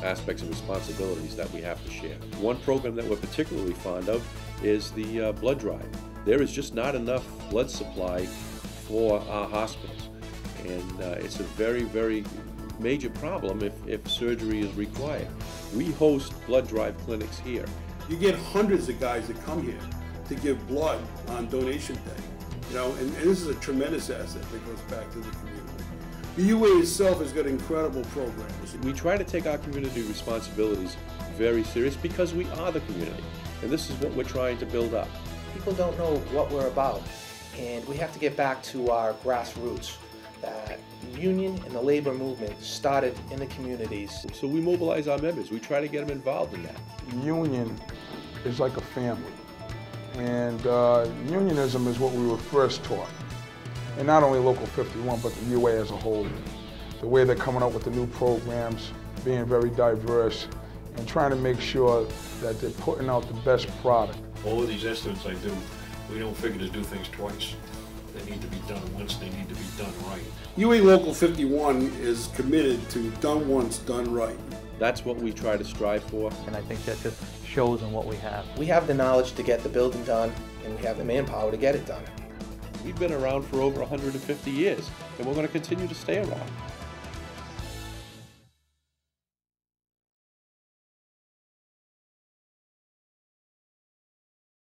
[SPEAKER 17] aspects and responsibilities that we have to share. One program that we're particularly fond of is the blood drive. There is just not enough blood supply for our hospitals, and it's a very, very major problem if surgery is required. We host blood drive clinics here.
[SPEAKER 20] You get hundreds of guys that come here to give blood on donation day, you know, and this is a tremendous asset that goes back to the community. The UA itself has got incredible programs.
[SPEAKER 17] We try to take our community responsibilities very serious because we are the community, and this is what we're trying to build up.
[SPEAKER 18] People don't know what we're about, and we have to get back to our grassroots. That the union and the labor movement started in the communities.
[SPEAKER 17] So we mobilize our members. We try to get them involved in that.
[SPEAKER 4] Union is like a family, and unionism is what we were first taught. And not only Local 51, but the UA as a whole. The way they're coming up with the new programs, being very diverse, and trying to make sure that they're putting out the best product.
[SPEAKER 19] All of these estimates I do, we don't figure to do things twice. They need to be done once, they need to be done right.
[SPEAKER 20] UA Local 51 is committed to done once, done right.
[SPEAKER 17] That's what we try to strive for.
[SPEAKER 22] And I think that just shows in what we have.
[SPEAKER 18] We have the knowledge to get the building done, and we have the manpower to get it done.
[SPEAKER 17] We've been around for over 150 years, and we're going to continue to stay around.